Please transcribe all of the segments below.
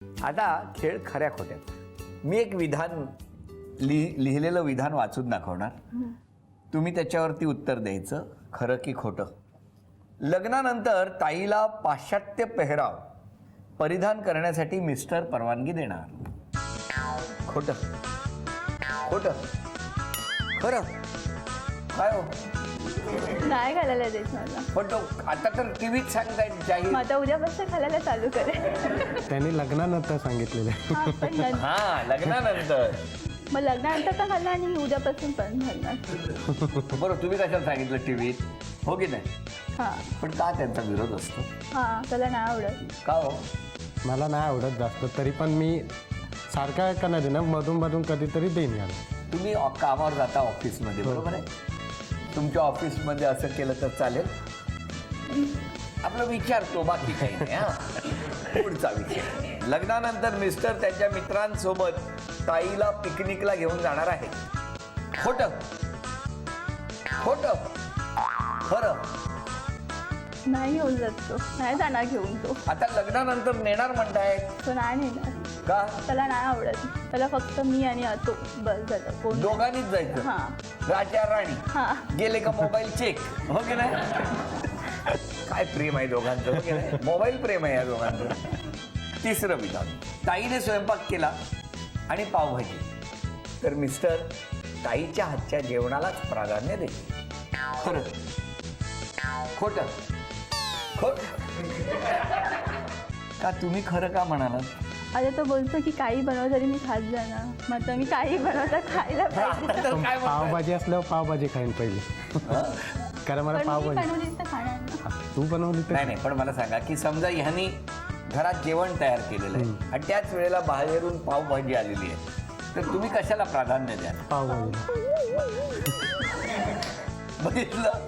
आता खेळ खऱ्या खोट्यात. मी एक विधान लिहिलेलं विधान वाचून दाखवणार. तुम्ही त्याच्यावरती उत्तर द्यायचं, खरं की खोटं. लग्नानंतर ताईला पाश्चात्य पेहराव परिधान करण्यासाठी मिस्टर परवानगी देणार. खोटं खोटं खरं काय हो? नाही घालायला देत मला. पण तो आता तर टीव्हीत सांगतायत जाहीर. मग आता उद्यापासून घालायला चालू करेल. त्यांनी लग्नानंतर सांगितलेलं आहे. हा, पण नंतर- हा लग्नानंतर. मग लग्नानंतर पण घालणार आणि उद्यापासून पण घालणार. बरं तुम्ही कशाला सांगितलं टीव्हीत, हो की नाही? हा पण का त्यांचा विरोध असतो? हा त्याला नाही आवडत. का हो? मला नाही आवडत जास्त, तरी पण मी सारखा का नाही देणार, मधून मधून कधीतरी देईन याला. तुम्ही कामावर जाता ऑफिसमध्ये, बरोबर आहे? तुमच्या ऑफिसमध्ये असं केलं तर चालेल? आपलं विचारतो, बाकी काही नाही. हा पुढचा विषय. लग्नानंतर मिस्टर त्यांच्या मित्रांसोबत ताईला पिकनिकला घेऊन जाणार आहे. खोटं खोटं खरं? नाही घेऊन जात तो, नाही जाणार घेऊन तो. आता लग्नानंतर नेणार म्हणताय, तो नाही नेणार. का? त्याला नाही आवडत. त्याला फक्त मी आणि तो बस झालं. कोण दोघांनीच जायचं? हा राजा राणी हा गेले का मोबाईल चेक, हो की नाही? काय प्रेम आहे दोघांचं, हो की नाही? मोबाईल प्रेम आहे या दोघांचं. तिसरं विधान. ताईने स्वयंपाक केला आणि पावभाजी, तर मिस्टर ताईच्या हातच्या जेवणालाच प्राधान्य देते. खरं खोटं खोट का? तुम्ही खरं का म्हणालात? आता तो बोलतो की काही बनव तरी मी खात जाणार. मग तर मी काही बनवता खायला पाहिजे. तर काय म्हणताय? पावभाजी असल्यावर पावभाजी खाईन पहिली. कारण मला पण मी पावभाजी बनवली तर खाणार ना. तू बनवली तर नाही नाही, पण मला सांगा की समजा ह्यांनी घरात जेवण तयार केलेलं आहे आणि त्याच वेळेला बाहेरून पावभाजी आलेली आहे, तर तुम्ही कशाला प्राधान्य द्याल? पावभाजी. बघितलं?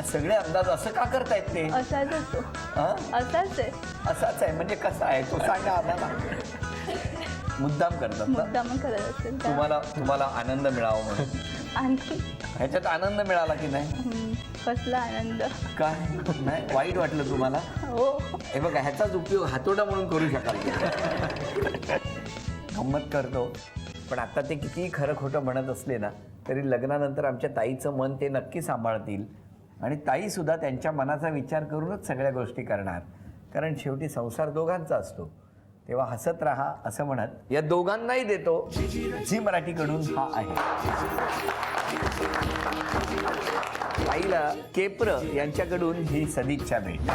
सगळे अंदाज असं का करतायत ते? असाच तो. हा? असाच आहे. असाच आहे म्हणजे कसा आहे तो सांगा आम्हाला. मुद्दाम करतात ना मुद्दा मग करत असेल तर. तुम्हाला आनंद मिळावा म्हणून. आणखी ह्याच्यात आनंद मिळाला की नाही? कसला आनंद. काय नाही वाईट वाटलं तुम्हाला? हो हे बघा, ह्याचाच उपयोग हातोडा म्हणून करू शकाल. गंमत करतो, पण आता ते कितीही खरं खोटं म्हणत असले ना, तरी लग्नानंतर आमच्या ताईचं मन ते नक्की सांभाळतील आणि ताई सुद्धा त्यांच्या मनाचा विचार करूनच सगळ्या गोष्टी करणार. कारण शेवटी संसार दोघांचा असतो. तेव्हा हसत राहा असं म्हणत या दोघांनाही देतो झी मराठीकडून हा आहे. ताईला केप्र यांच्याकडून ही सदिच्छा भेट.